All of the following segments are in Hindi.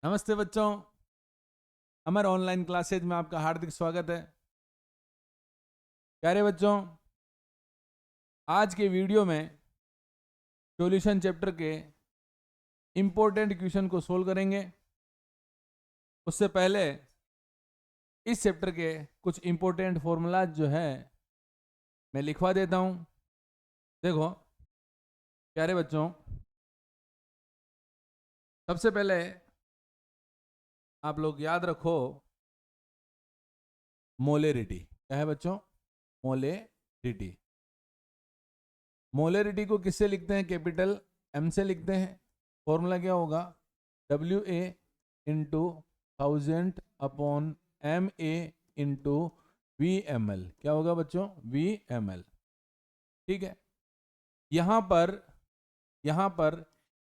नमस्ते बच्चों, हमारे ऑनलाइन क्लासेज में आपका हार्दिक स्वागत है। प्यारे बच्चों, आज के वीडियो में सॉल्यूशन चैप्टर के इम्पोर्टेंट क्वेश्चन को सोल्व करेंगे। उससे पहले इस चैप्टर के कुछ इम्पोर्टेंट फॉर्मूलाज जो है मैं लिखवा देता हूं। देखो प्यारे बच्चों, सबसे पहले आप लोग याद रखो मोलेरिटी। क्या है बच्चों? मोलेरिटी। मोलेरिटी को किससे लिखते हैं? कैपिटल एम से लिखते हैं। फॉर्मूला क्या होगा? WA into 1000 upon MA into VML। क्या होगा बच्चों? VML। ठीक है। यहां पर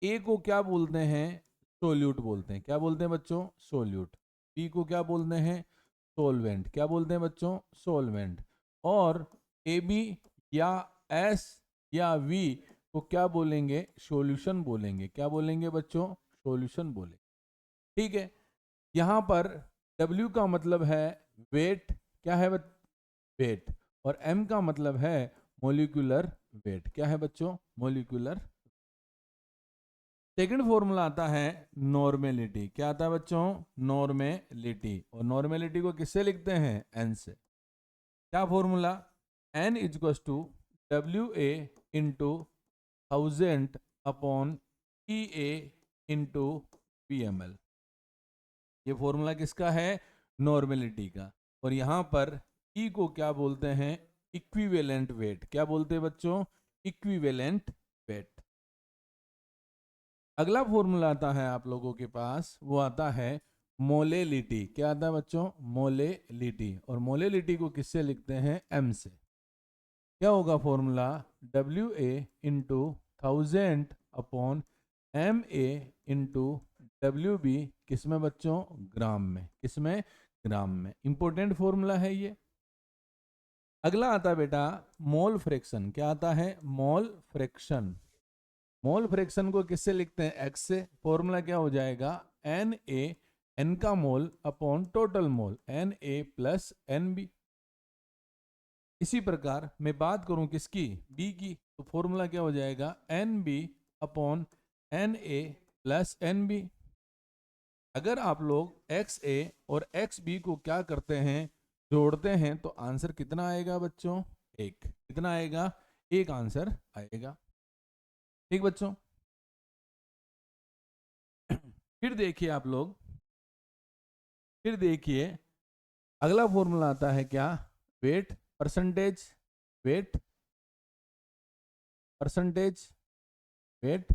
A को क्या बोलते हैं? सोल्यूट बोलते हैं। क्या बोलते हैं बच्चों? सोल्यूट। B को क्या बोलते हैं? सोलवेंट। क्या बोलते हैं बच्चों? सोलवेंट। और AB या S या V को क्या बोलेंगे? सॉल्यूशन बोलेंगे। क्या बोलेंगे बच्चों? सॉल्यूशन बोलेंगे। ठीक है। यहां पर W का मतलब है वेट। क्या है वेट। और M का मतलब है मोलिकुलर वेट। क्या है बच्चों? मोलिकुलर। सेकंड फॉर्मूला आता है नॉर्मेलिटी। क्या आता है बच्चों? नॉर्मेलिटी। और नॉर्मेलिटी को किससे लिखते हैं? N से। क्या formula? N equals to WA into 1000 upon EA into VML। ये फॉर्मूला किसका है? नॉर्मेलिटी का। और यहां पर E को क्या बोलते हैं? Equivalent weight. क्या बोलते हैं बच्चों? Equivalent weight. अगला फॉर्मूला आता है आप लोगों के पास, वो आता है मोलेलिटी। क्या आता है बच्चों? मोलेलिटी। और मोलेलिटी को किससे लिखते हैं? M से। क्या होगा formula? WA into 1000 upon MA into WB। किसमें बच्चों? ग्राम में। किसमें? ग्राम में। इंपॉर्टेंट फॉर्मूला है ये। अगला आता है बेटा मोल फ्रैक्शन। क्या आता है? Mole fraction. मोल फ्रैक्शन को किससे लिखते हैं? X से। फॉर्मूला क्या हो जाएगा? Na, N का mole upon total mole, Na plus NB। इसी प्रकार मैं बात करूं किसकी? B की, तो फॉर्मूला क्या हो जाएगा? NB upon Na plus NB। अगर आप लोग XA और XB को क्या करते हैं? जोड़ते हैं, तो आंसर कितना आएगा बच्चों? एक। कितना आएगा? एक आंसर आएगा। ठीक बच्चों। फिर देखिए आप लोग, फिर देखिए अगला फॉर्मूला आता है क्या? Wait percentage. Wait percentage. Wait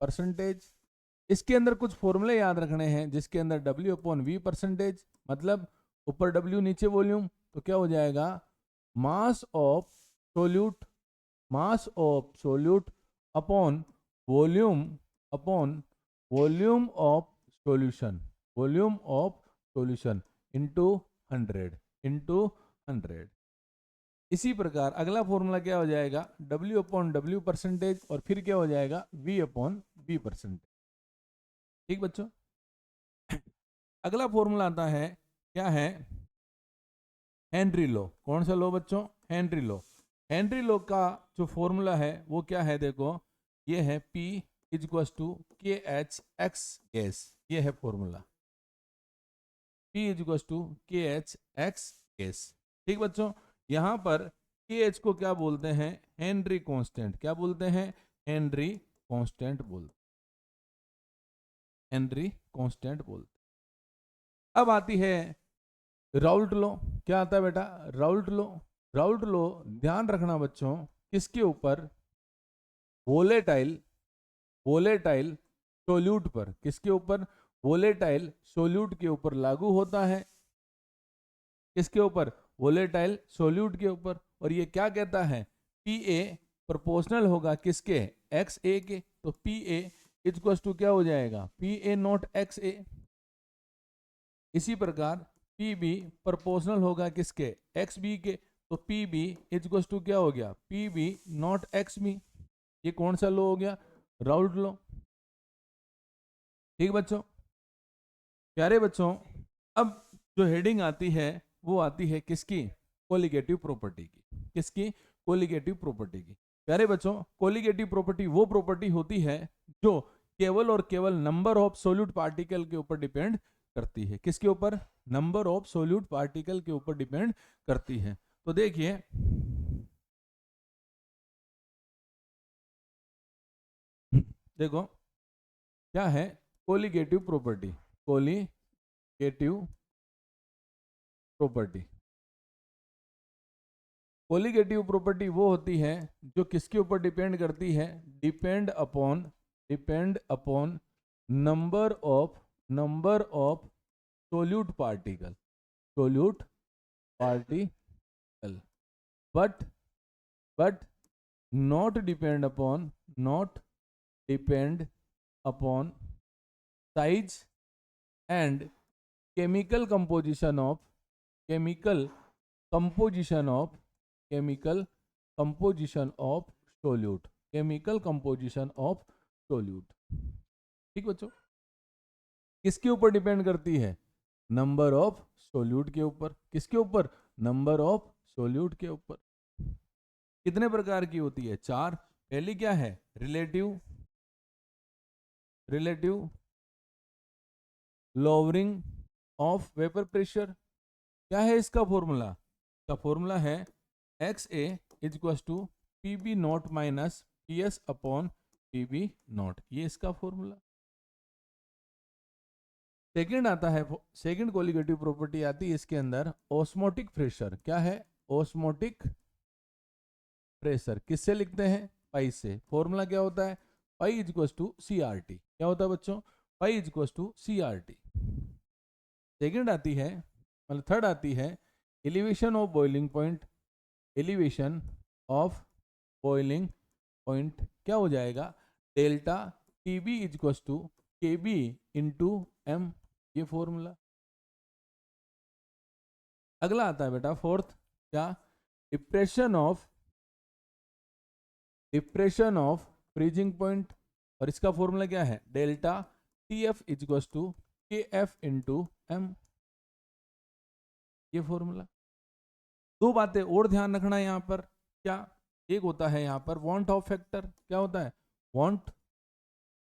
percentage. इसके अंदर कुछ फॉर्मूले याद रखने हैं, जिसके अंदर W अपॉन V परसेंटेज, मतलब ऊपर W नीचे वॉल्यूम, तो क्या हो जाएगा? Mass of solute. Mass of solute upon volume, upon volume of solution. Volume of solution into 100। Into 100। इसी प्रकार अगला फॉर्मूला क्या हो जाएगा? W अपॉन W परसेंटेज, और फिर क्या हो जाएगा? V upon V percentage. ठीक बच्चों। अगला फॉर्मूला आता है, क्या है? Henry law. कौन सा लॉ बच्चों? Henry law. हेनरी लॉ का जो फॉर्मूला है वो क्या है? देखो, ये है P equals to KH gas. ये है formula. P equals to KH gas. ठीक बच्चों। यहां पर KH को क्या बोलते हैं? Henry constant. क्या बोलते हैं? हेनरी कांस्टेंट बोलते। हेनरी कांस्टेंट बोलते। अब आती है राउल्ट लॉ। क्या आता है बेटा? Raoult law. राउल्ट लॉ, ध्यान रखना बच्चों, किसके ऊपर? वोलेटाइल, वोलेटाइल सोल्यूट पर। किसके ऊपर? वोलेटाइल सोल्यूट के ऊपर लागू होता है। किसके ऊपर? वोलेटाइल सोल्यूट के ऊपर। और ये क्या कहता है? PA प्रोपोर्शनल होगा किसके? XA के। तो PA इक्वल्स टू क्या हो जाएगा? PA not XA। इसी प्रकार PB प्रोपोर्शनल होगा किसके? XB के। तो PB इक्वल्स टू क्या हो गया? PB not XB। ये कौन सा लॉ हो गया? Raoult law. ठीक बच्चों। प्यारे बच्चों, अब जो हेडिंग आती है वो आती है किसकी? कोलिगेटिव प्रॉपर्टी की। किसकी? कोलिगेटिव प्रॉपर्टी की। प्यारे बच्चों, कोलिगेटिव प्रॉपर्टी वो प्रॉपर्टी होती है जो केवल और केवल नंबर ऑफ सोल्यूट पार्टिकल के ऊपर डिपेंड करती है। किसके ऊपर? नंबर ऑफ सोल्यूट पार्टिकल के ऊपर डिपेंड करती है। तो देखिए, देखो क्या है colligative property. Colligative property, colligative property वो होती है जो किसके ऊपर डिपेंड करती है? Depend upon number of solute particle but not depend upon size and chemical composition of solute. ठीक बच्चों, किसके ऊपर डिपेंड करती है? नंबर ऑफ सोल्यूट के ऊपर। किसके ऊपर? नंबर ऑफ सोल्यूट के ऊपर। कितने प्रकार की होती है? 4। पहली क्या है? Relative lowering of vapour pressure. क्या है इसका फॉर्मूला? इसका फॉर्मूला है XA is equal to PB not minus PS upon PB not. ये इसका फॉर्मूला। सेकंड आता है, सेकंड कोलिगेटिव प्रॉपर्टी आती है इसके अंदर, ऑस्मोटिक प्रेशर। क्या है? Osmotic pressure. किससे लिखते हैं? पाई से। फॉर्मूला क्या होता है? Pi is equal to CRT। क्या होता है बच्चों? Pi is equal to CRT। Second आती है, मतलब थर्ड आती है, elevation of boiling point. Elevation of boiling point क्या हो जाएगा? Delta TB is equal to KB into M। ये फॉर्मूला। अगला आता है बेटा फोर्थ, क्या? Depression of freezing point. और इसका फॉर्मूला क्या है? Delta TF is equal to KF into M। ये फॉर्मूला। दो बातें और ध्यान रखना है यहां पर। क्या? एक होता है यहां पर वांट ऑफ फैक्टर। क्या होता है? Want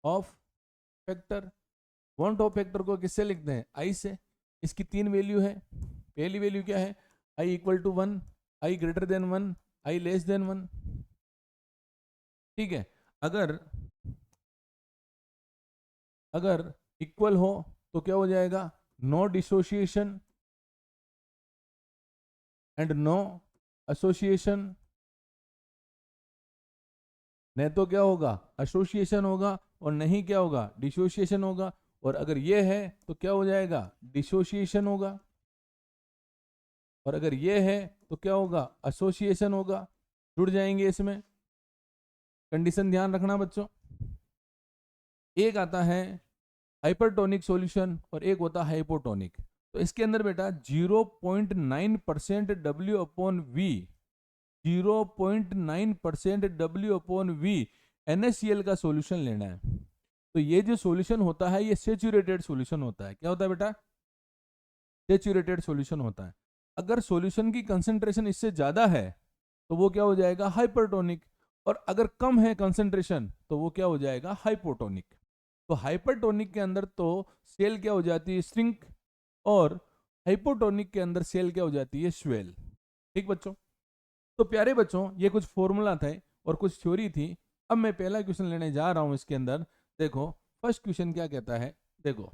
of factor. Want of factor को किससे लिखते हैं? I से। इसकी 3 वैल्यू है। पहली वैल्यू क्या है? I equal to 1, I greater than 1, I less than 1। ठीक है, अगर इक्वल हो तो क्या हो जाएगा? No dissociation and no association. नहीं तो क्या होगा? एसोसिएशन होगा, और नहीं क्या होगा? डिसोसिएशन होगा। और अगर ये है तो क्या हो जाएगा? डिसोसिएशन होगा। और अगर ये है तो क्या होगा? एसोसिएशन होगा। जुड़ जाएंगे इसमें। कंडीशन ध्यान रखना बच्चों। एक आता है हाइपरटोनिक सॉल्यूशन और एक होता है हाइपोटोनिक। तो इसके अंदर बेटा 0.9% W upon V, 0.9% W upon V NaCl का सॉल्यूशन लेना है। तो ये जो सॉल्यूशन होता है ये सेचुरेटेड सॉल्यूशन होता है। क्या होता है बेटा? सेचुरेटेड सॉल्यूशन होता है। अगर सॉल्यूशन की कंसंट्रेशन इससे ज्यादा है तो वो क्या हो जाएगा? हाइपरटोनिक। और अगर कम है कंसंट्रेशन तो वो क्या हो जाएगा? हाइपोटोनिक। तो हाइपरटोनिक के अंदर तो सेल क्या हो जाती है? श्रिंक। और हाइपोटोनिक के अंदर सेल क्या हो जाती है? स्वेल। ठीक बच्चों, तो प्यारे बच्चों ये कुछ फॉर्मूला थे और कुछ थ्योरी थी। अब मैं पहला क्वेश्चन लेने जा रहा हूं इसके अंदर। देखो फर्स्ट क्वेश्चन क्या कहता है। देखो,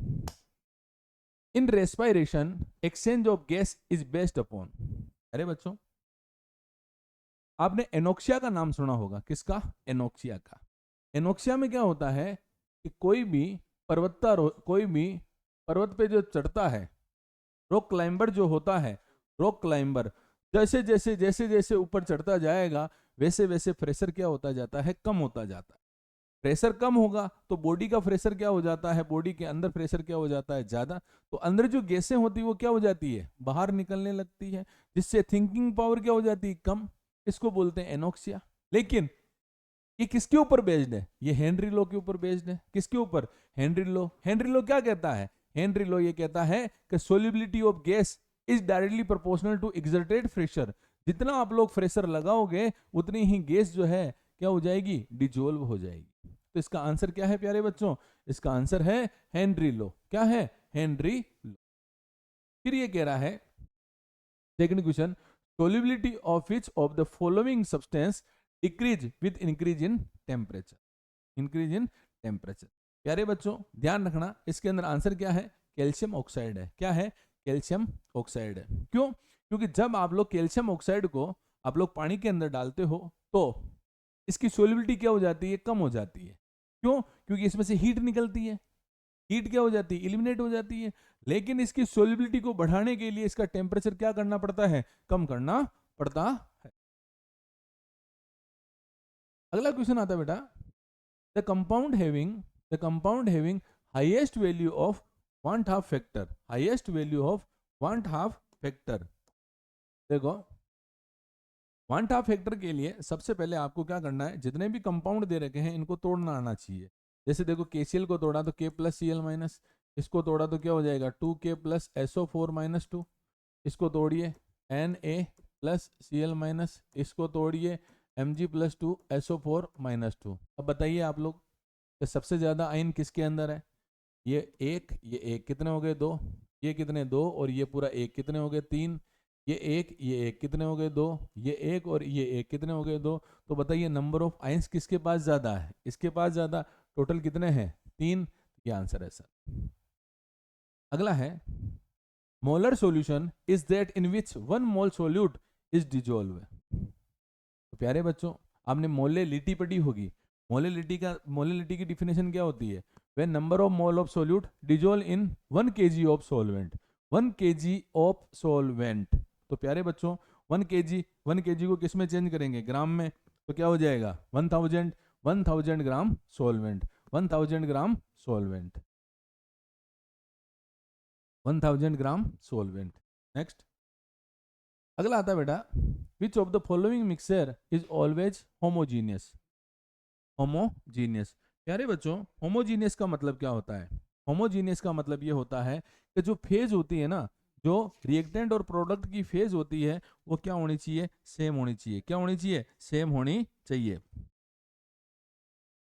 in respiration exchange of gas is based upon. अरे बच्चों, आपने एनोक्सिया का नाम सुना होगा। किसका? एनोक्सिया का। एनोक्सिया में क्या होता है कि कोई भी पर्वत पे जो चढ़ता है, रॉक क्लाइंबर जो होता है, रॉक क्लाइंबर जैसे जैसे ऊपर चढ़ता जाएगा वैसे वैसे प्रेशर क्या होता जाता है? कम होता जाता है। प्रेशर कम होगा तो बॉडी का प्रेशर क्या हो जाता है? बॉडी के अंदर प्रेशर क्या हो जाता है? ज्यादा। तो अंदर जो गैसें होती है वो क्या हो जाती है? बाहर निकलने लगती है, जिससे थिंकिंग पावर क्या हो जाती है? कम। इसको बोलते हैं एनोक्सिया। लेकिन ये किसके ऊपर बेस्ड है? ये हेनरी लॉ के ऊपर बेस्ड है। किसके ऊपर? Henry law. हेनरी लॉ क्या कहता है? हेनरी लॉ ये कहता है कि solubility of gas is directly proportional to exerted pressure. जितना आप लोग प्रेशर लगाओगे उतनी ही गैस जो है क्या हो जाएगी, डिजोल्व हो जाएगी। तो इसका आंसर क्या है प्यारे बच्चों, इसका आंसर है हेनरी लॉ। क्या है, हेनरी लॉ। फिर ये कह रहा है second question, solubility of which of the following substance decrease with increase in temperature, increase in temperature। प्यारे बच्चों ध्यान रखना, इसके अंदर आंसर क्या है, कैल्शियम ऑक्साइड है। क्या है, कैल्शियम ऑक्साइड है। क्यों, क्योंकि जब आप लोग कैल्शियम ऑक्साइड को आप लोग पानी के अंदर डालते हो तो इसकी सोल्युबिलिटी क्या हो जाती है, कम हो जाती है। क्यों, क्योंकि इसमें से हीट निकलती है, हीट क्या हो जाती है, इलिमिनेट हो जाती है। लेकिन इसकी सोल्युबिलिटी को बढ़ाने के लिए इसका टेम्परेचर क्या करना पड़ता है, कम करना पड़ता है। अगला क्वेश्चन आता है बेटा, the compound having highest value of want half factor, highest value of want half factor. देखो वांट हाफ फैक्टर के लिए सबसे पहले आपको क्या करना है, जितने भी कंपाउंड दे रखे हैं इनको तोड़ना आना चाहिए। जैसे देखो KCl को तोड़ा तो K प्लस Cl माइनस, इसको तोड़ा तो क्या हो जाएगा 2K प्लस SO4 माइनस 2, इसको तोड़िए Na प्लस Cl माइनस, इसको तोड़िए Mg प्लस 2 SO4 माइनस 2। अब बताइए आप लोग कि सबसे ज्यादा आयन किसके अंदर है, ये एक कितने हो गए 2, ये कितने 2 और ये पूरा 1 कितने हो गए 3, ये एक कितने हो गए 2, ये एक और ये एक कितने हो गए 2। तो बताइए नंबर ऑफ आयंस किसके पास ज्यादा है, इसके पास ज्यादा। टोटल कितने हैं 3, ये आंसर है सर। अगला है molar solution is that in which 1 mole solute is dissolve. तो प्यारे बच्चों आपने मोलेलिटी पढ़ी होगी, मोलेलिटी की डिफिनेशन क्या होती है, when number of mole of solute dissolve in 1 kg of solvent, 1 kg of solvent. तो प्यारे बच्चों 1 kg को किस में चेंज करेंगे, ग्राम में, तो क्या हो जाएगा 1000 ग्राम सॉल्वेंट, 1000 ग्राम सॉल्वेंट, 1000 ग्राम सॉल्वेंट। नेक्स्ट अगला आता है बेटा, which of the following mixture is always homogeneous, homogeneous. प्यारे बच्चों होमोजीनियस का मतलब क्या होता है, होमोजीनियस का मतलब ये होता है कि जो फेज होती है ना, जो रिएक्टेंट और प्रोडक्ट की फेज होती है वो क्या होनी चाहिए, सेम होनी चाहिए। क्या होनी चाहिए, सेम होनी चाहिए।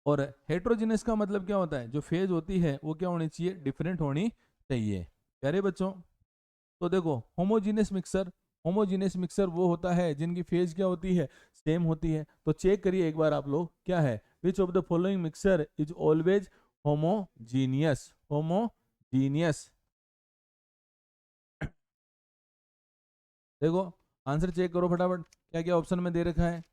और हेट्रोजीनियस का मतलब क्या होता है, जो फेज होती है वो क्या होनी चाहिए, डिफरेंट होनी चाहिए। प्यारे बच्चों तो देखो होमोजीनियस मिक्सर वो होता है जिनकी फेज क्या होती है, सेम होती है। तो चेक करिए एक बार आप लोग, क्या है, which of the following mixer is always homogeneous, homogeneous. देखो आंसर चेक करो फटाफट, क्या क्या ऑप्शन में दे रखा है।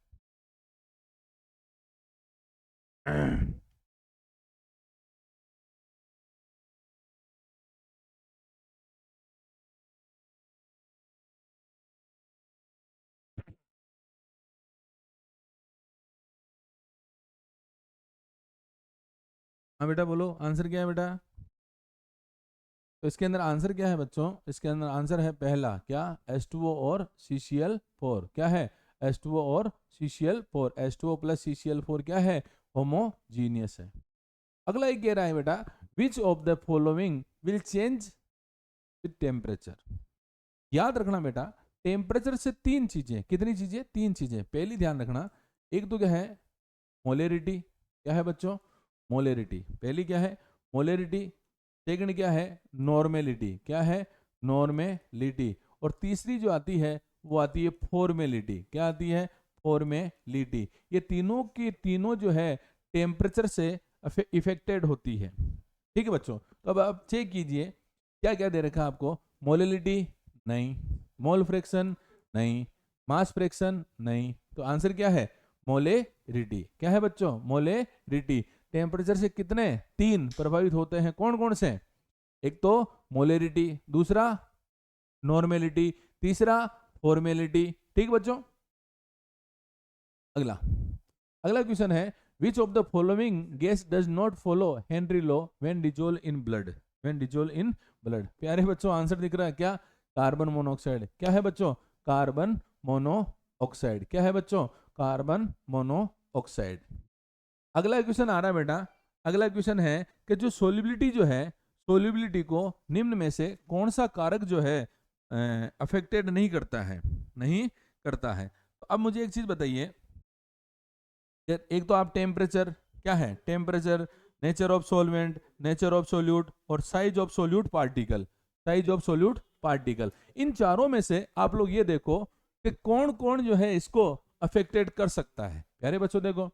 हाँ बेटा बोलो आंसर क्या है बेटा। तो इसके अंदर आंसर क्या है बच्चों, इसके अंदर आंसर है पहला क्या, H2O और CCl4। क्या है, H2O और CCl4, H2O प्लस CCl4 क्या है, होमोजीनियस है। अगला एक कह रहा है बेटा, which of the following will change with temperature. याद रखना बेटा टेम्परेचर से 3 चीजें, कितनी चीजें, 3 चीजें। पहली ध्यान रखना, एक तो क्या है मोलेरिटी, क्या है बच्चों, मोलेरिटी, पहली क्या है मोलेरिटी। सेकंड क्या है नॉर्मेलिटी, क्या है नॉर्मेलिटी। और तीसरी जो आती है वो आती है फॉर्मेलिटी, क्या आती है, फॉर्मेलिटी। ये तीनों की तीनों जो है टेम्परेचर से इफेक्टेड होती है। ठीक है बच्चों, तो अब आप चेक कीजिए क्या क्या दे रखा है आपको, मोलेलिटी नहीं, मोल फ्रैक्शन नहीं, मास फ्रैक्शन नहीं। तो आंसर क्या है, मोलेरिटी। क्या है बच्चों, मोलेरिटी। टेम्परेचर से कितने, 3 प्रभावित होते हैं, कौन कौन से, एक तो मोलेरिटी, दूसरा नॉर्मेलिटी, तीसरा फॉर्मेलिटी। ठीक बच्चों, अगला क्वेश्चन है, which of the following gas does not follow Henry law when dissolve in blood, when dissolve in blood. प्यारे बच्चों आंसर दिख रहा है क्या, कार्बन मोनोऑक्साइड। क्या है बच्चों, कार्बन मोनोऑक्साइड। क्या है बच्चों, कार्बन मोनोऑक्साइड। अगला क्वेश्चन आ रहा है बेटा, अगला क्वेश्चन है कि जो सोल्युबिलिटी जो है, सोल्यूबिलिटी को निम्न में से कौन सा कारक जो है अफेक्टेड नहीं करता है, नहीं करता है। तो अब मुझे एक चीज बताइए, एक तो आप टेम्परेचर, क्या है temperature, nature of solvent, nature of solute और size of solute particle, size of solute particle, इन चारों में से आप लोग ये देखो कि कौन कौन जो है इसको अफेक्टेड कर सकता है। प्यारे बच्चों देखो,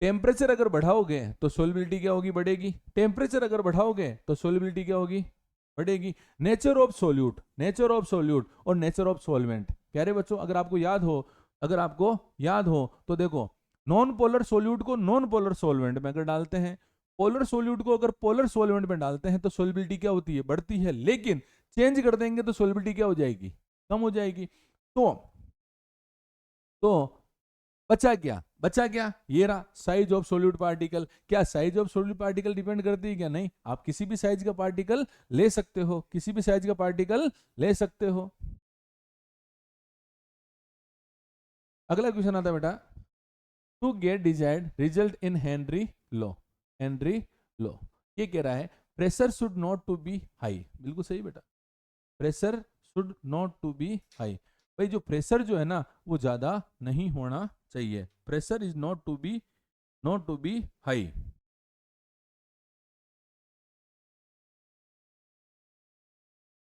टेम्परेचर अगर बढ़ाओगे तो सोल्युबिलिटी क्या होगी, बढ़ेगी। टेम्परेचर अगर बढ़ाओगे तो सोल्युबिलिटी क्या होगी, बढ़ेगी। Nature of solute, nature of solute और नेचर ऑफ सॉल्वेंट, प्यारे बच्चों अगर आपको याद हो, अगर आपको याद हो तो देखो, नॉन पोलर सोल्यूट को नॉन पोलर सॉल्वेंट में अगर डालते हैं, पोलर सोल्यूट को अगर पोलर सॉल्वेंट में डालते हैं तो सोल्युबिलिटी क्या होती है, बढ़ती है। लेकिन चेंज कर देंगे तो सोल्युबिलिटी क्या हो जाएगी, कम हो जाएगी। तो बचा क्या, बचा क्या, ये रहा साइज ऑफ सोल्यूट पार्टिकल। क्या size of solute particle depend करती है क्या, नहीं, आप किसी भी साइज का पार्टिकल ले सकते हो, किसी भी साइज का पार्टिकल ले सकते हो। अगला क्वेश्चन आता है बेटा, to get desired result in Henry law, Henry law ये कह रहा है pressure should not to be high, बिल्कुल सही बेटा, pressure should not to be high. भाई जो प्रेशर जो है ना वो ज्यादा नहीं होना चाहिए, pressure is not to be high.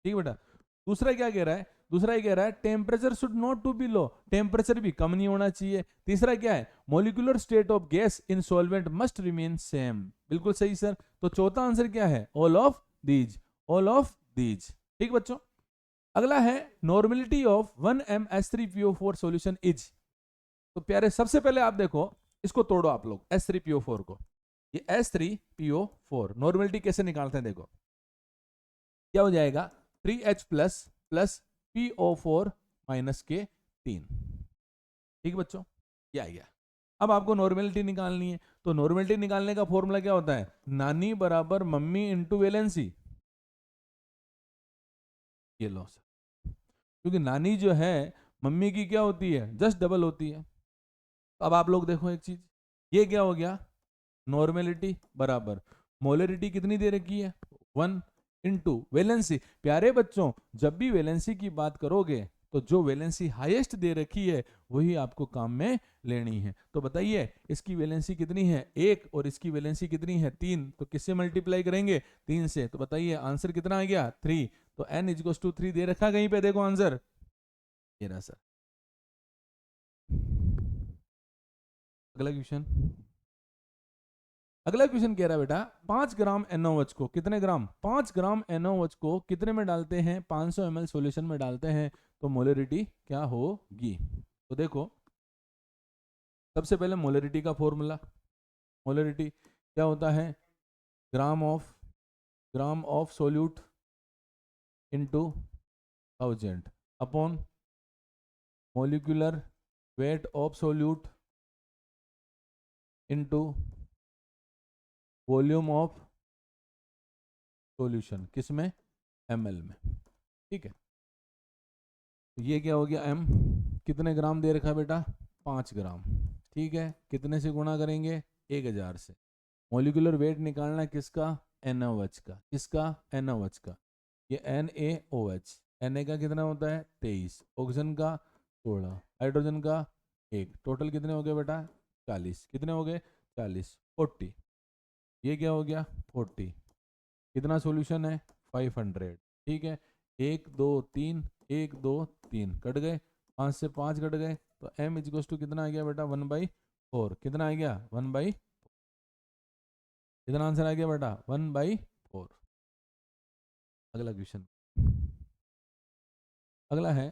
ठीक है बेटा। दूसरा क्या कह रहा है, दूसरा ये कह रहा है temperature should not to be low, temperature भी कम नहीं होना चाहिए। तीसरा क्या है, molecular state of gas in solvent must remain same, बिल्कुल सही सर। तो चौथा आंसर क्या है, all of these, all of these. ठीक बच्चों, अगला है normality of 1M H3PO4 solution is. तो प्यारे सबसे पहले आप देखो, इसको तोड़ो आप लोग H3PO4 को, ये H3PO4 नॉर्मेलिटी कैसे निकालते हैं, देखो क्या हो जाएगा 3H plus plus PO4 minus के 3। ठीक है बच्चों, ये आ गया। अब आपको नॉर्मेलिटी निकालनी है, तो नॉर्मेलिटी निकालने का फॉर्मूला क्या होता है, नानी बराबर मम्मी इंटू वैलेंसी। ये लो सर, क्योंकि नानी जो है मम्मी की क्या होती है, जस्ट डबल होती है। अब आप लोग देखो एक चीज, ये क्या हो गया, नॉर्मेलिटी बराबर मोलरिटी कितनी दे रखी है 1 इंटू वैलेंसी। प्यारे बच्चों जब भी वैलेंसी की बात करोगे तो जो वैलेंसी हाईएस्ट दे रखी है वही आपको काम में लेनी है। तो बताइए इसकी वैलेंसी कितनी है 1 और इसकी वैलेंसी कितनी है 3, तो किससे मल्टीप्लाई करेंगे 3 से। तो बताइए आंसर कितना आ गया 3। तो n इक्वल्स टू 3 दे रखा कहीं पे, देखो आंसर ये रहा सर। अगला क्वेश्चन, अगला क्वेश्चन कह रहा है बेटा 5 ग्राम NaOH को कितने ग्राम, 5 ग्राम NaOH को कितने में डालते हैं, 500 ml सॉल्यूशन में डालते हैं तो मोलरिटी क्या होगी। तो देखो सबसे पहले मोलरिटी का फॉर्मूला, मोलरिटी क्या होता है, gram of solute into 1000 upon molecular weight of solute into volume of solution, किसमें ml में। ठीक है, तो ये क्या हो गया m, कितने ग्राम दे रखा है बेटा 5 ग्राम। ठीक है, कितने से गुणा करेंगे 1000 से। मोलिकुलर वेट निकालना है किसका, NaOH का, किसका NaOH का, ये NaOH, Na का कितना होता है 23, ऑक्सीजन का 16, हाइड्रोजन का 1, टोटल कितने हो गए बेटा 40, कितने हो गए 40, 40, ये क्या हो गया 40, कितना सॉल्यूशन है 500। ठीक है, 1 2 3 1 2 3 कट गए, 5 से 5 कट गए, तो m इक्वल्स टू कितना आ गया बेटा 1/4, कितना आ गया 1/, कितना आंसर आ गया बेटा 1/4। अगला क्वेश्चन, अगला है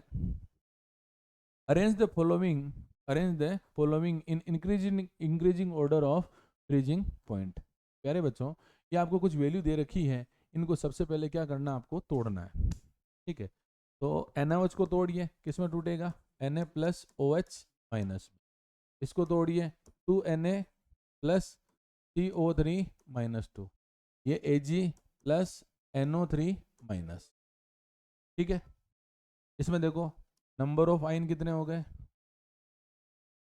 arrange the following, arrange the following in increasing order of freezing point. प्यारे बच्चों ये आपको कुछ वैल्यू दे रखी है, इनको सबसे पहले क्या करना आपको तोड़ना है। ठीक है, तो NaOH को तोड़िए, किस में टूटेगा Na प्लस OH माइनस, इसको तोड़िए 2Na प्लस CO3 माइनस 2, ये Ag प्लस NO3 माइनस। ठीक है, इसमें देखो नंबर ऑफ आयन कितने हो गए,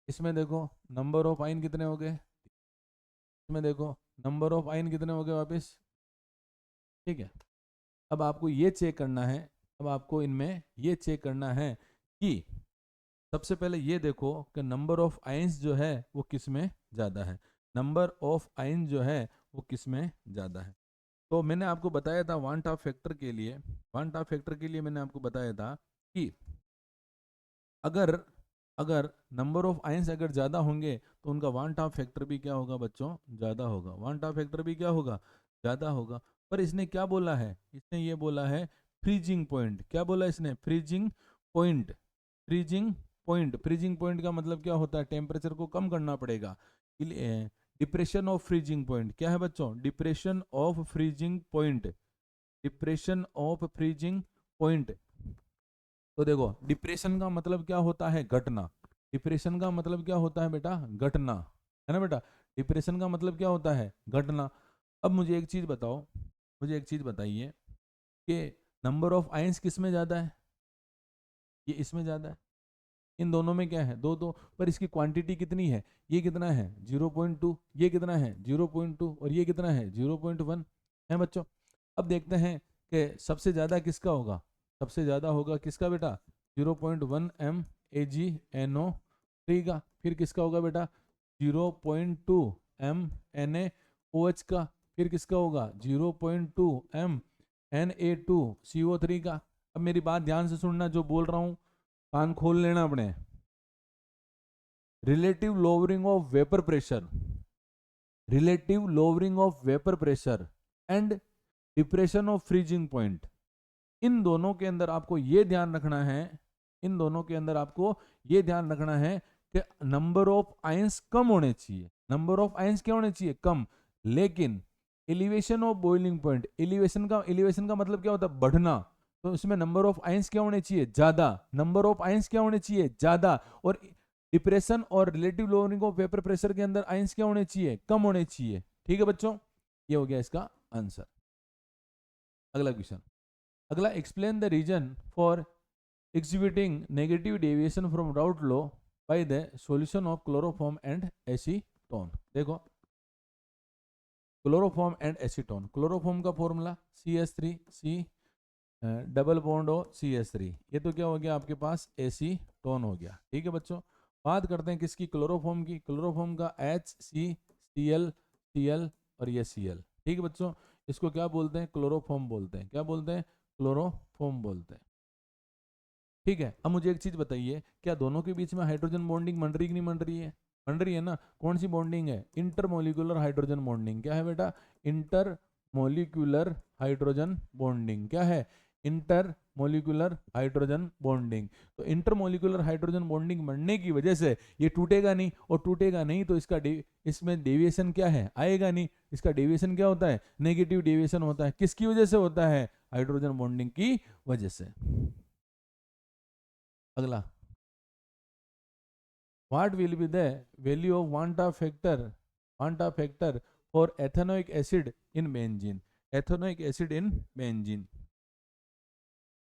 इसमें देखो नंबर ऑफ आयन कितने हो गए, इसमें देखो नंबर ऑफ आयन कितने हो गए वापस ठीक है, अब आपको ये चेक करना है, अब आपको इनमें ये चेक करना है कि सबसे पहले ये देखो कि नंबर ऑफ आयंस जो है वो किस में ज़्यादा है, नंबर ऑफ आयंस जो है वो किस में ज़्यादा है। तो मैंने आपको बताया था वन टॉप फैक्टर के लिए, वन टॉप फैक्टर के लिए मैंने आपको बताया था कि अगर अगर नंबर ऑफ आयंस अगर ज़्यादा होंगे तो उनका वन टॉप फैक्टर भी क्या होगा बच्चों, ज़्यादा होगा, वन टॉप फैक्टर भी क्या होगा, ज़्यादा होगा। पर इसने क्या बोला है, इसने ये बोला है फ्रीजिंग पॉइंट, क्या बोला इसने, freezing point, freezing point, freezing point का मतलब क्या होता है, टेम्परेचर को कम करना पड़ेगा। डिप्रेशन ऑफ फ्रीजिंग पॉइंट क्या है बच्चों, depression of freezing point, depression of freezing point. तो देखो डिप्रेशन का मतलब क्या होता है, घटना, डिप्रेशन का मतलब क्या होता है बेटा, घटना, है ना बेटा, डिप्रेशन का मतलब क्या होता है, घटना। अब मुझे एक चीज बताओ, मुझे एक चीज बताइए कि नंबर ऑफ आयंस किस में ज्यादा है, ये इसमें ज्यादा है, इन दोनों में क्या है, दो दो, पर इसकी क्वांटिटी कितनी है, ये कितना है 0.2, ये कितना है 0.2, और ये कितना है 0.1 है बच्चों। अब देखते हैं कि सबसे ज्यादा किसका होगा, सबसे ज्यादा होगा किसका बेटा, 0.1 M A G N O three का, फिर किसका होगा बेटा 0.2 M N A O H का, फिर किसका होगा 0.2 M N A two C O three का। अब मेरी बात ध्यान से सुनना, जो बोल रहा हूँ कान खोल लेना अपने। Relative lowering of vapour pressure, relative lowering of vapour pressure and depression of freezing point, इन दोनों के अंदर आपको ये ध्यान रखना है, इन दोनों के अंदर आपको ये ध्यान रखना है कि नंबर ऑफ आयंस कम होने चाहिए, नंबर ऑफ आयंस क्या होने चाहिए, कम, लेकिन elevation of boiling point, elevation का मतलब क्या होता है, बढ़ना, तो इसमें नंबर ऑफ आयंस क्या होने चाहिए, ज्यादा, नंबर ऑफ आयंस क्या होने चाहिए, ज्यादा, और डिप्रेशन और relative lowering of vapour pressure के अंदर आयंस क्या होने चाहिए, कम होने चाहिए। ठीक है बच्चों, ये हो गया इसका आंसर। अगला क्वेश्चन, अगला, explain the reason for exhibiting negative deviation from route law by the solution of chloroform and acetone। देखो क्लोरोफॉर्म एंड एसीटोन, क्लोरोफॉर्म का formula CH3C double bond O CH3, ये तो क्या हो गया आपके पास एसीटोन हो गया। ठीक है बच्चों, बात करते हैं किसकी, क्लोरोफॉर्म की, क्लोरोफॉर्म का HCCl और ये Cl। ठीक है बच्चों, इसको क्या बोलते हैं, क्लोरोफॉर्म बोलते हैं, क्या बोलते हैं, क्लोरोफॉर्म बोलते हैं। ठीक है, अब मुझे एक चीज बताइए, क्या दोनों के बीच में हाइड्रोजन बॉन्डिंग बन रही कि नहीं बन रही है, बन रही है ना, कौन सी बॉन्डिंग है, इंटरमोलिकुलर हाइड्रोजन बॉन्डिंग, क्या है बेटा, इंटरमोलिकुलर हाइड्रोजन बॉन्डिंग, क्या है, इंटरमोलिकुलर हाइड्रोजन बॉन्डिंग। तो इंटरमोलिकुलर हाइड्रोजन बॉन्डिंग बनने की वजह से ये टूटेगा नहीं, और टूटेगा नहीं तो इसका इसमें डेविएशन क्या है, आएगा नहीं, इसका डेविएशन क्या होता है, नेगेटिव डेविएशन होता है, किसकी वजह से होता है, हाइड्रोजन बॉन्डिंग की वजह से। अगला, what will be the value of one top factor for ethanoic acid in benzene, ethanoic acid in benzene,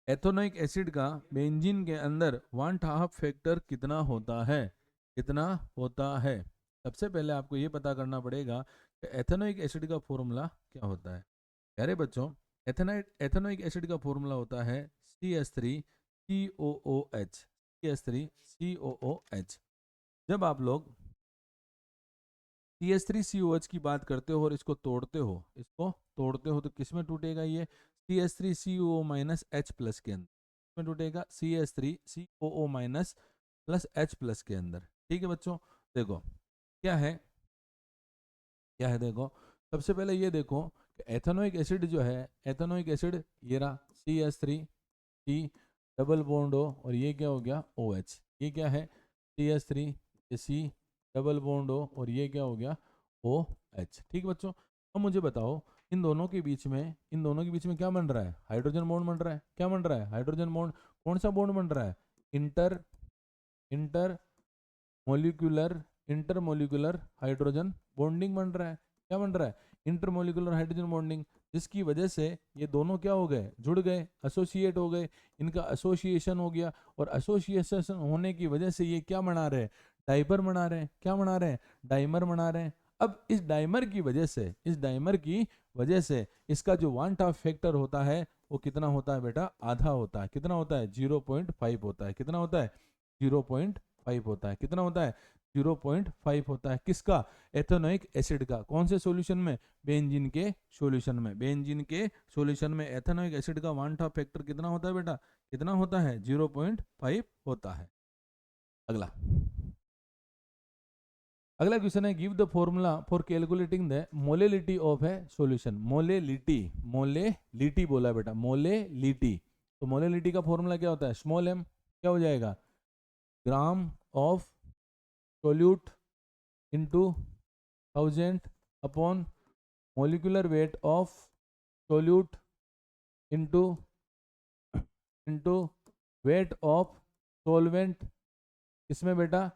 ethanoic acid का बेंजीन के अंदर वन हाफ फैक्टर कितना होता है, कितना होता है। सबसे पहले आपको ये पता करना पड़ेगा कि एथेनोइक एसिड का फॉर्मूला क्या होता है। प्यारे बच्चों, एथेनोइक एसिड का फॉर्मूला होता है CH3COOH, CH3COOH। जब आप लोग CH3COH की बात करते हो और इसको तोड़ते हो, इसको तोड़ते हो तो किस में टूटेगा, ये CH3COO माइनस H प्लस के अंदर, में टूटेगा CH3COO minus plus H plus के अंदर। ठीक है बच्चों, देखो क्या है, क्या है, देखो सबसे पहले ये देखो कि एथेनोइक एसिड जो है, एथेनोइक एसिड ये रहा CH3C डबल बॉन्ड O, और ये क्या हो गया OH, ये क्या है CH3C डबल बॉन्ड O, और ये क्या हो गया OH। ठीक बच्चों, अब मुझे बताओ इन दोनों के बीच में, इन दोनों के बीच में क्या बन रहा है, हाइड्रोजन बॉन्ड बन रहा है, क्या बन रहा है, हाइड्रोजन बॉन्ड, कौन सा बॉन्ड बन रहा है, inter inter molecular, intermolecular hydrogen bonding बन रहा है, क्या बन रहा है, इंटरमोलिकुलर हाइड्रोजन बॉन्डिंग, जिसकी वजह से ये दोनों क्या हो गए, जुड़ गए, एसोसिएट हो गए, इनका एसोसिएशन हो गया, और एसोसिएशन होने की वजह से ये क्या बना रहे हैं, डाइमर बना रहे हैं, क्या बना रहे हैं, डाइमर बना रहे हैं। अब इस डाइमर की वजह से इसका जो वांट ऑफ फैक्टर होता है वो कितना होता है बेटा, आधा होता है। कितना होता है, 0.5 होता है। कितना होता है, 0.5 होता है। कितना होता है, 0.5 होता है। किसका, एथेनोइक एसिड का। कौन से सॉल्यूशन में, बेंजीन के सॉल्यूशन में। बेंजीन के सॉल्यूशन में एथेनोइक एसिड का वांट ऑफ फैक्टर कितना होता है बेटा, कितना होता है, 0.5 होता है। अगला क्वेश्चन है, give the formula for calculating the molality of A solution. Molality बोला बेटा, मोलेलिटी। तो मोलेलिटी का फॉर्मूला क्या होता है, स्मॉल m क्या हो जाएगा, gram of solute into 1000 upon molecular weight of solute into weight of solvent. इसमें बेटा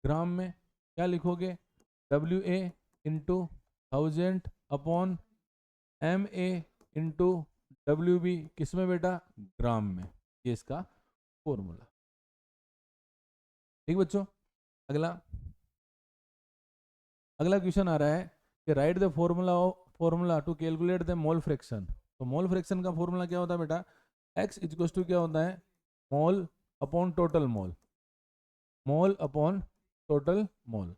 ग्राम में क्या लिखोगे, WA into 1000 upon MA into WB, किसमें बेटा, ग्राम में। ये इसका फॉर्मूला। ठीक बच्चों, अगला क्वेश्चन आ रहा है कि write the formula to calculate the mole fraction. तो मोल फ्रैक्शन का फॉर्मूला क्या होता है बेटा, X इक्वल टू क्या होता है, mole upon total mole, mole upon total mole.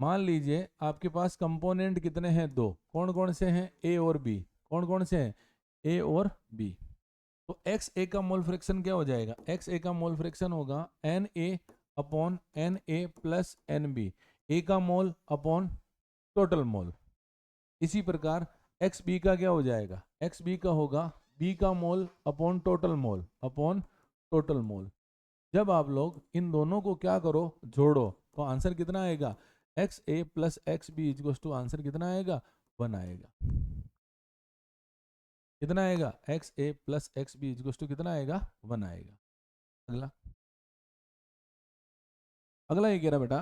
मान लीजिए आपके पास कंपोनेंट कितने हैं, दो। कौन कौन से हैं, A और B। कौन कौन से हैं, A और B। तो XA का मोल फ्रैक्शन क्या हो जाएगा, XA का मोल फ्रैक्शन होगा NA upon NA plus NB, A का मोल अपॉन टोटल मोल। इसी प्रकार XB का क्या हो जाएगा, XB का होगा B का mole upon total mole, upon total mole. जब आप लोग इन दोनों को क्या करो, जोड़ो, तो आंसर कितना आएगा, XA plus XB equal to answer कितना आएगा, 1 आएगा। कितना आएगा, XA plus XB equal to कितना आएगा, 1 आएगा। अगला ये कह रहा बेटा,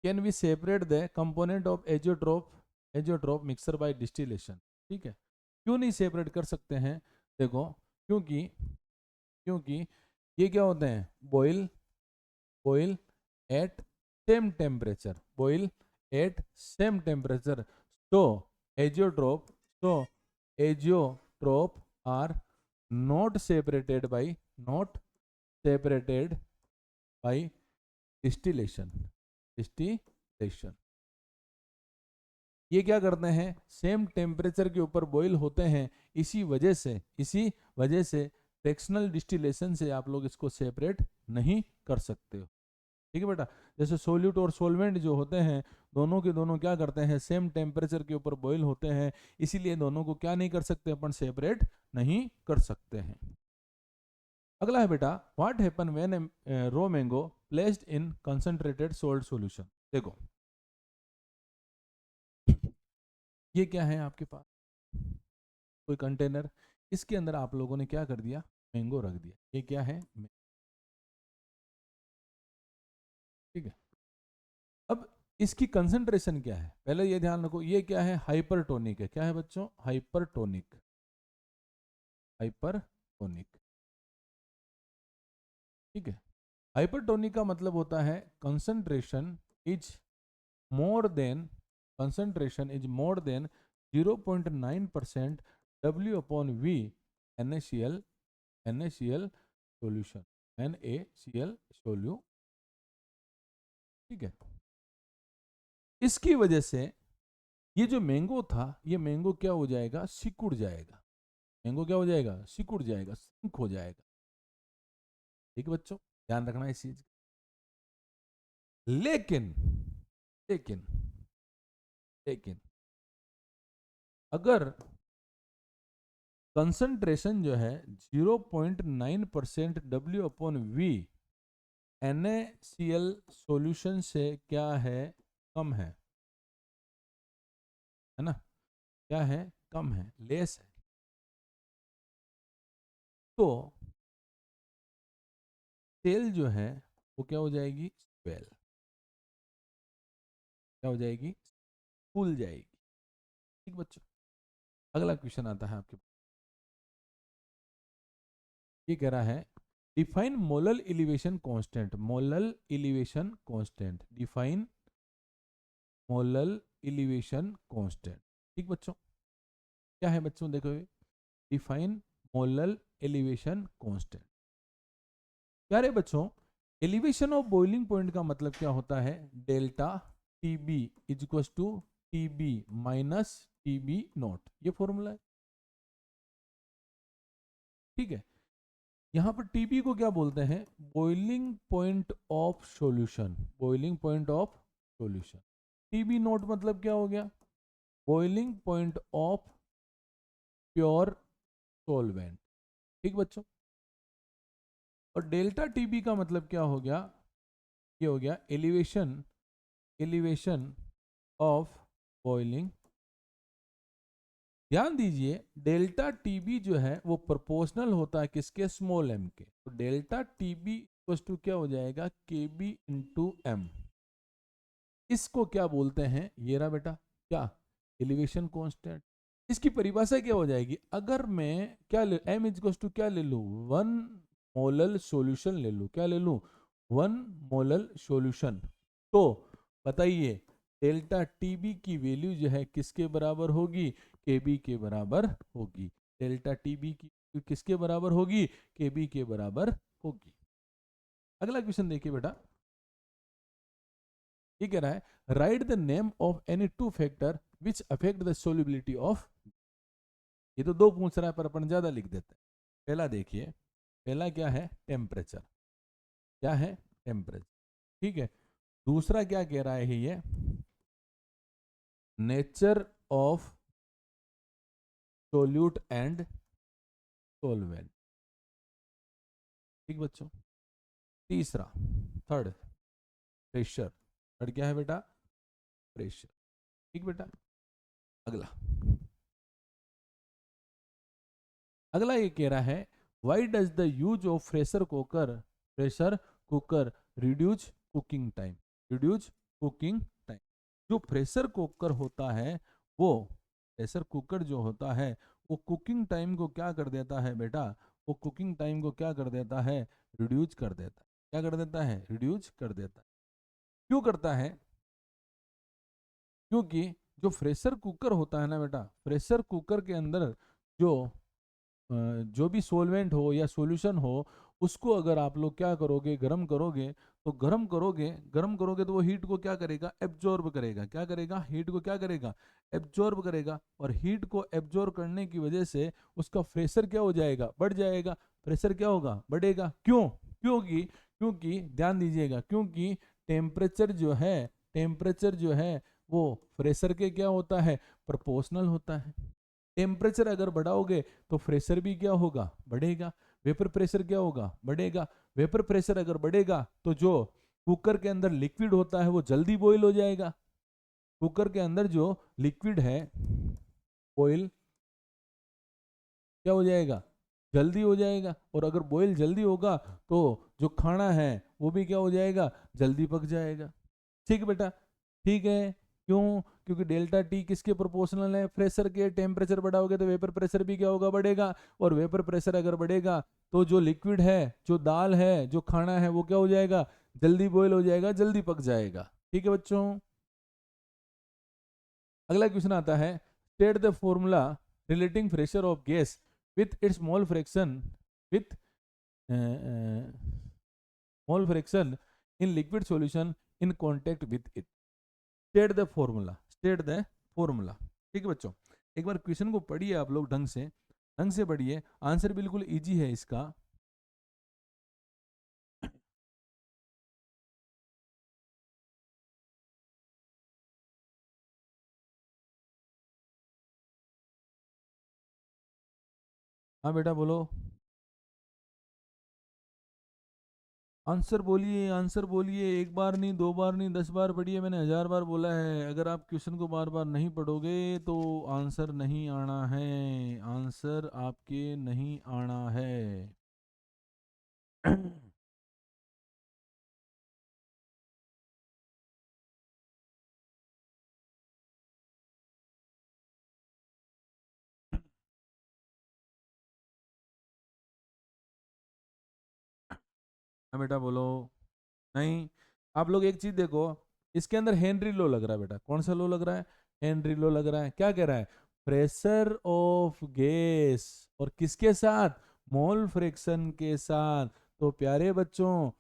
can we separate the component of azeotrope mixture by distillation. ठीक है, क्यों नहीं सेपरेट कर सकते हैं, देखो क्योंकि ये क्या होते हैं, बॉयल एट सेम टेम्परेचर, तो azeotrope are not separated by distillation. ये क्या करते हैं, सेम टेम्परेचर के ऊपर बॉईल होते हैं। इसी वजह से फ्रैक्शनल डिस्टिलेशन से आप लोग इसको सेपरेट नहीं कर सकते हो। ठीक है बेटा, जैसे सोल्यूट और सोलवेंट जो होते हैं, दोनों के दोनों क्या करते हैं, सेम टेम्परेचर के ऊपर बॉईल होते हैं। इसीलिए दोनों को क्या नहीं कर सकते, अपन सेपरेट नहीं कर सकते हैं। अगला है बेटा, what happen when raw mango placed in concentrated salt solution. देखो ये क्या है, आपके पास कोई कंटेनर, इसके अंदर आप लोगों ने क्या कर दिया, मैंगो रख दिया। ये क्या है, ठीक है। अब इसकी कंसंट्रेशन क्या है, पहले ये ध्यान रखो, ये क्या है, हाइपरटोनिक है। क्या है बच्चों, हाइपरटोनिक। ठीक है, हाइपरटोनिक का मतलब होता है concentration is more than 0.9% W upon V NaCl solution, NaCl सॉल्यू। ठीक है, इसकी वजह से ये जो मैंगो था, ये मैंगो क्या हो जाएगा, सिकुड़ जाएगा। मैंगो क्या हो जाएगा, सिकुड़ जाएगा, सिंक हो जाएगा। ठीक है बच्चों, ध्यान रखना इस चीज। लेकिन अगर कंसंट्रेशन जो है 0.9% W upon V NaCl solution से क्या है, कम है ना, क्या है, कम है, लेस है, तो सेल जो है वो क्या हो जाएगी, स्वेल, क्या हो जाएगी, फूल जाएगी। ठीक बच्चों, अगला क्वेश्चन आता है आपके, ये कह रहा है, define molal elevation constant. Define molal elevation constant. ठीक बच्चों, क्या है बच्चों, देखो डिफाइन मोलल एलिवेशन कांस्टेंट। प्यारे बच्चों, एलिवेशन ऑफ बॉइलिंग पॉइंट का मतलब क्या होता है, delta T B is equal to T B minus T B not, ये फॉर्मूला है। ठीक है, यहां पर टीबी को क्या बोलते हैं, boiling point of solution, boiling point of solution. TB note मतलब क्या हो गया, boiling point of pure solvent. ठीक बच्चों, और डेल्टा टीबी का मतलब क्या हो गया, ये हो गया एलिवेशन, एलिवेशन ऑफ बॉइलिंग। ध्यान दीजिए, डेल्टा टीबी जो है वो प्रोपोर्शनल होता है किसके, स्मॉल एम के। तो डेल्टा टीबी इक्वल टू क्या हो जाएगा, के बी इंटू एम। इसको क्या बोलते हैं, ये रहा बेटा क्या, एलिवेशन कांस्टेंट। इसकी परिभाषा क्या हो जाएगी, अगर मैं क्या ले, एम इक्वल टू क्या ले लूं, वन मोलल सॉल्यूशन ले लूं, क्या ले लूं, वन मोलल सॉल्यूशन। तो बताइए डेल्टा टीबी की वैल्यू जो है किसके बराबर होगी, केबी के बराबर होगी। डेल्टा टीबी की वैल्यू किसके बराबर होगी, केबी के बराबर होगी। अगला क्वेश्चन देखिए बेटा, ये कह रहा है right the name of any two factor which affect the solubility of. ये तो दो पूछ रहा है पर अपन ज्यादा लिख देते हैं। पहला देखिए, पहला क्या है, टेम्परेचर, क्या है टेम्परेचर। ठीक है, दूसरा क्या कह रहा है, ये nature of solute and solvent. ठीक बच्चों, तीसरा, थर्ड प्रेशर, थर्ड क्या है बेटा, प्रेशर। ठीक बेटा, अगला, अगला ये कह रहा है why does the use of pressure cooker reduce cooking time, reduce cooking time. जो प्रेशर कुकर होता है, वो प्रेशर कुकर जो होता है वो कुकिंग टाइम को क्या कर देता है बेटा, वो कुकिंग टाइम को क्या कर देता है, रिड्यूस कर देता है। क्या कर देता है, रिड्यूस कर देता है। क्यों करता है, क्योंकि जो प्रेशर कुकर होता है ना बेटा, प्रेशर कुकर के अंदर जो जो भी सोलवेंट हो या सॉल्यूशन हो, उसको अगर आप लोग क्या करोगे, गर्म करोगे, तो गर्म करोगे तो वो हीट को क्या करेगा, एब्जॉर्ब करेगा। क्या करेगा, हीट को क्या करेगा, एब्जॉर्ब करेगा। और हीट को एब्जॉर्ब करने की वजह से उसका प्रेशर क्या हो जाएगा, बढ़ जाएगा। प्रेशर क्या होगा, बढ़ेगा। क्यों, क्योंकि क्योंकि ध्यान दीजिएगा, क्योंकि टेम्परेचर जो है, टेम्परेचर जो है वो प्रेशर के क्या होता है, प्रोपोर्शनल होता है। टेम्परेचर अगर बढ़ाओगे तो प्रेशर भी क्या होगा, बढ़ेगा। वेपर प्रेशर क्या होगा, बढ़ेगा। वेपर प्रेशर अगर बढ़ेगा तो जो कुकर के अंदर लिक्विड होता है वो जल्दी बॉईल हो जाएगा। कुकर के अंदर जो लिक्विड है बॉईल क्या हो जाएगा, जल्दी हो जाएगा। और अगर बॉईल जल्दी होगा तो जो खाना है वो भी क्या हो जाएगा, जल्दी पक जाएगा। ठीक बेटा, ठीक है। क्यों, क्योंकि डेल्टा टी किसके प्रोपोर्शनल है, प्रेशर के। टेम्परेचर बढ़ाओगे तो वेपर प्रेशर भी क्या होगा, बढ़ेगा। और वेपर प्रेशर अगर बढ़ेगा तो जो लिक्विड है, जो दाल है, जो खाना है, वो क्या हो जाएगा, जल्दी बॉईल हो जाएगा, जल्दी पक जाएगा। ठीक है बच्चों, अगला क्वेश्चन आता है state the formula relating pressure of gas with its mole fraction, with mole fraction in liquid solution in contact with it. State the formula, state the formula. ठीक है बच्चों, एक बार क्वेश्चन को पढ़िए आप लोग ढंग से पढ़िए। आंसर बिल्कुल इजी है इसका। हाँ बेटा बोलो, आंसर बोलिए, आंसर बोलिए। एक बार नहीं, दो बार नहीं, 10 बार पढ़िए, मैंने 1000 बार बोला है। अगर आप क्वेश्चन को बार बार नहीं पढ़ोगे तो आंसर नहीं आना है, आंसर आपके नहीं आना है। हाँ बेटा बोलो। नहीं, आप लोग एक चीज देखो, इसके अंदर हेनरी लॉ लग रहा है बेटा। कौन सा लॉ लग रहा है? हेनरी लॉ लग रहा है। क्या कह रहा है? प्रेशर ऑफ गैस और किसके साथ? मोल फ्रैक्शन के साथ। तो प्यारे बच्चों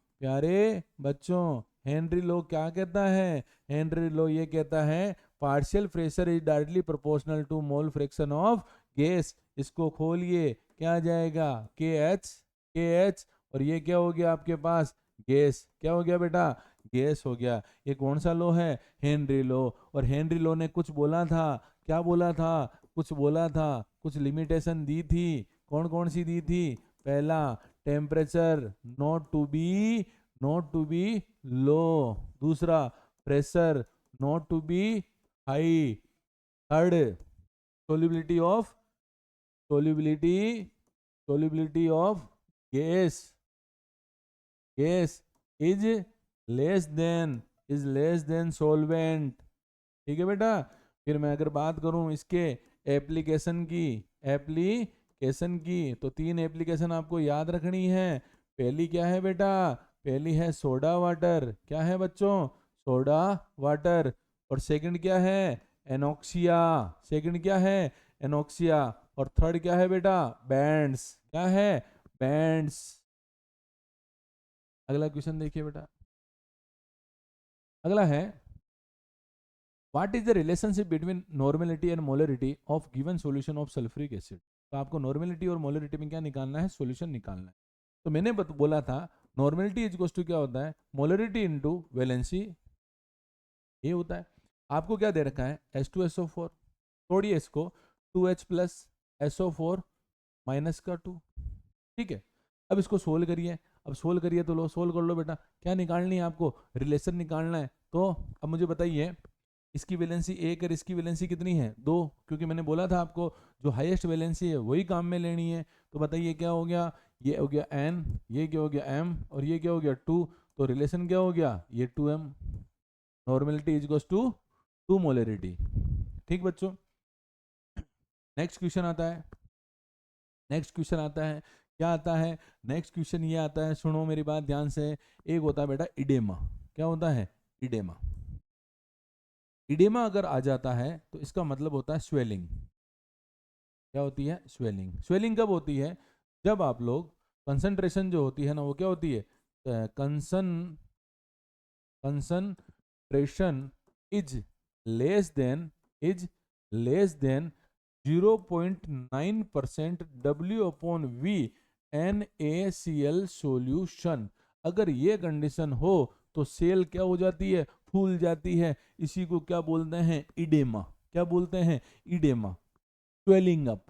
हेनरी लॉ क्या कहता है? हेनरी लॉ ये कहता है partial pressure is directly proportional to mole fraction of gas. इसको खोलिए, क्या आ जाएगा? के एच और ये क्या हो गया आपके पास? गैस। क्या हो गया बेटा? गैस हो गया। ये कौन सा लॉ है? Henry law. और हेनरी लॉ ने कुछ बोला था। क्या बोला था? कुछ लिमिटेशन दी थी। कौन कौन सी दी थी? पहला, temperature not to be low. दूसरा, pressure not to be high. Third, solubility of gas is less than solvent. ठीक है बेटा। फिर मैं अगर बात करूं इसके एप्लीकेशन की तो 3 एप्लीकेशन आपको याद रखनी है। पहली क्या है बेटा? पहली है सोडा वाटर। क्या है बच्चों? Soda water. और सेकंड क्या है? एनोक्सिया। और थर्ड क्या है बेटा? बैंड्स। क्या है? बैंड्स। अगला क्वेश्चन देखिए बेटा। अगला है what is the relationship between normality and molarity of given solution of sulphuric acid. तो आपको नॉर्मेलिटी और मोलरिटी में क्या निकालना है? सॉल्यूशन निकालना है। तो मैंने बोला था नॉर्मेलिटी इज इक्वल टू क्या होता है? Molarity into valency. ये होता है। आपको क्या दे रखा है? H2SO4। तोड़िए इसको, 2H प्लस SO4 माइनस का 2। ठीक है। अब इसको सोल्व करिए। अब सोल्व करिए तो लो, सोल्व कर लो बेटा। क्या निकालनी है आपको? रिलेशन निकालना है। तो अब मुझे बताइए इसकी वैलेंसी 1 और इसकी वैलेंसी कितनी है? 2। क्योंकि मैंने बोला था आपको जो हाईएस्ट वैलेंसी है वही काम में लेनी है। तो बताइए क्या हो गया? ये हो गया N, ये क्या हो गया M, और ये क्या हो गया 2। तो रिलेशन क्या हो गया? ये 2M। Normality is equals to 2 molarity. ठीक बच्चों। नेक्स्ट क्वेश्चन आता है। क्या आता है? नेक्स्ट क्वेश्चन ये आता है, सुनो मेरी बात ध्यान से। एक होता है बेटा इडेमा। क्या होता है? इडेमा। इडेमा अगर आ जाता है तो इसका मतलब होता है स्वेलिंग। क्या होती है? स्वेलिंग। स्वेलिंग कब होती है? जब आप लोग कंसंट्रेशन जो होती है ना वो क्या होती है? Concentration is less then 0.9% W/V NaCl solution. अगर ये कंडीशन हो तो सेल क्या हो जाती है? फूल जाती है। इसी को क्या बोलते हैं? इडेमा। क्या बोलते हैं? इडेमा। Swelling up.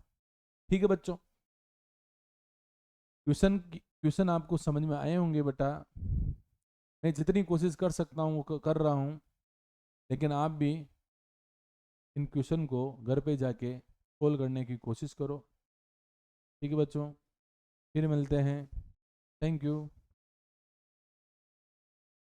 ठीक है बच्चों। क्वेश्चन आपको समझ में आए होंगे बेटा। मैं जितनी कोशिश कर सकता हूँ वो कर रहा हूँ, लेकिन आप भी इन क्वेश्चन को घर पे जाके सोल्व करने की कोशिश करो। ठीक है बच्चों, फिर मिलते हैं। Thank you.